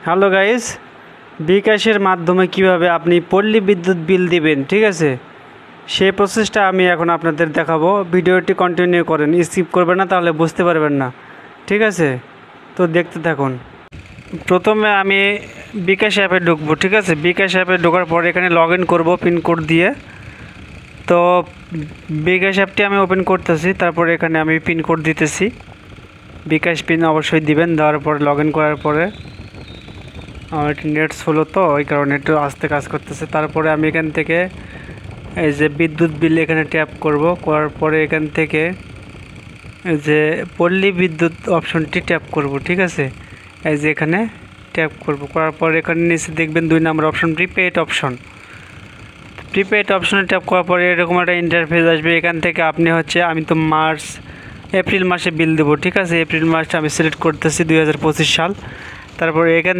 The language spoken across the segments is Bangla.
হ্যালো গাইস, বিকাশের মাধ্যমে কিভাবে আপনি পল্লী বিদ্যুৎ বিল দিবেন, ঠিক আছে? সেই প্রসেসটা আমি এখন আপনাদের দেখাবো। ভিডিওটি কন্টিনিউ করেন, স্কিপ করবেন না, তাহলে বুঝতে পারবেন না, ঠিক আছে? তো দেখতে থাকুন। প্রথমে আমি বিকাশ অ্যাপে ঢুকবো, ঠিক আছে? বিকাশ অ্যাপে ঢোকার পরে এখানে লগ ইন করবো পিনকোড দিয়ে। তো বিকাশ অ্যাপটি আমি ওপেন করতেছি, তারপরে এখানে আমি পিনকোড দিতেছি। বিকাশ পিন অবশ্যই দিবেন। দেওয়ার পরে লগ ইন করার পরে আমার একটু নেট স্লো, তো ওই কারণে একটু আস্তে কাজ করতেছে। তারপরে আমি এখান থেকে এই যে বিদ্যুৎ বিল এখানে ট্যাপ করব। করার পরে এখান থেকে এই যে পল্লী বিদ্যুৎ অপশনটি ট্যাপ করব, ঠিক আছে? এই যে এখানে ট্যাপ করব। করার পর এখানে নিচে দেখবেন 2 নম্বর অপশন, প্রিপেইড অপশন। প্রিপেইড অপশনে ট্যাপ করার পরে এরকম একটা ইন্টারফেস আসবে। এখান থেকে আপনি আমি তো এপ্রিল মাসে বিল দেবো, ঠিক আছে? এপ্রিল মাসটা আমি সিলেক্ট করতেছি, 2025 সাল। তারপরে এখান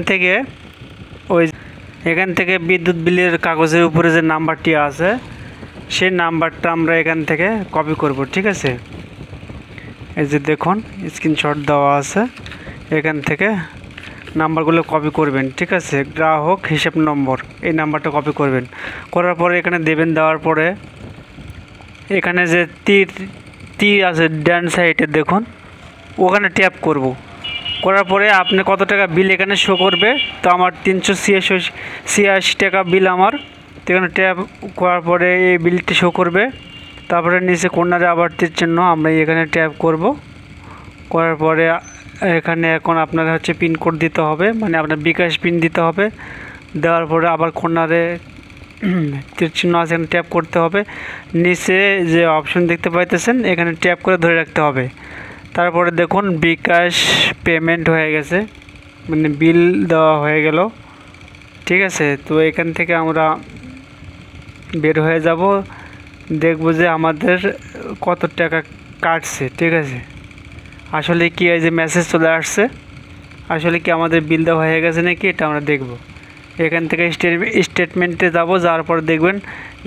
থেকে বিদ্যুৎ বিলের কাগজের উপরে যে নাম্বারটি আছে সেই নাম্বারটা আমরা এখান থেকে কপি করব, ঠিক আছে? এই যে দেখুন স্ক্রিনশট দেওয়া আছে, এখান থেকে নাম্বারগুলো কপি করবেন, ঠিক আছে? গ্রাহক হিসাব নম্বর, এই নাম্বারটা কপি করবেন। করার পরে এখানে দেবেন। দেওয়ার পরে এখানে যে তীর আছে ডান সাইডে দেখুন, ওখানে ট্যাপ করব। করার পরে আপনি কত টাকা বিল এখানে শো করবে। তো আমার 386 টাকা বিল আমার। তো এখানে ট্যাপ করার পরে এই বিলটি শো করবে। তারপরে নিচে কর্নারে আবার তীর চিহ্ন, আমরা এখানে ট্যাপ করব। করার পরে এখানে এখন আপনার পিনকোড দিতে হবে, মানে আপনার বিকাশ পিন দিতে হবে। দেওয়ার পরে আবার কর্নারে তীর চিহ্ন আছে, এখানে ট্যাপ করতে হবে। নিচে যে অপশন দেখতে পাইতেছেন এখানে ট্যাপ করে ধরে রাখতে হবে। তারপরে দেখুন বিকাশ পেমেন্ট হয়ে গেছে, মানে বিল দেওয়া হয়ে গেল, ঠিক আছে? তো এখান থেকে আমরা বের হয়ে যাব, দেখব যে আমাদের কত টাকা কাটছে, ঠিক আছে? আসলে কি এই যে মেসেজ চলে আসছে, আসলে কি আমাদের বিল দেওয়া হয়ে গেছে নাকি, এটা আমরা দেখব। এখান থেকে স্টেটমেন্টে যাব, যাওয়ার পর দেখবেন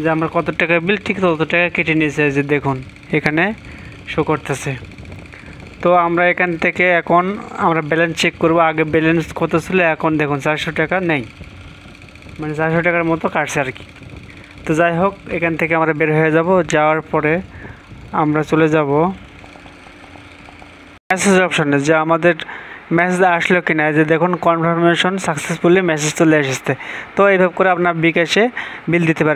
যে আমরা কত টাকা বিল ঠিক তত টাকা কেটে নিয়েছে, যে দেখুন এখানে শো করতেছে। তো আমরা এখান থেকে এখন আমরা ব্যালেন্স চেক করব। আগে ব্যালেন্স কত ছিল, এখন দেখুন 400 টাকা নেই, মানে 400 টাকার মতো কাটছে আর কি। তো যাই হোক, এখান থেকে আমরা বের হয়ে যাব। যাওয়ার পরে আমরা চলে যাব মেসেজ অপশনে, যে আমাদের মেসেজ আসলো কিনা। যে দেখুন কনফার্মেশন সাকসেসফুলি মেসেজ চলে এসেছে। তো এইভাবে করে আপনার বিকাশে বিল দিতে পারবেন।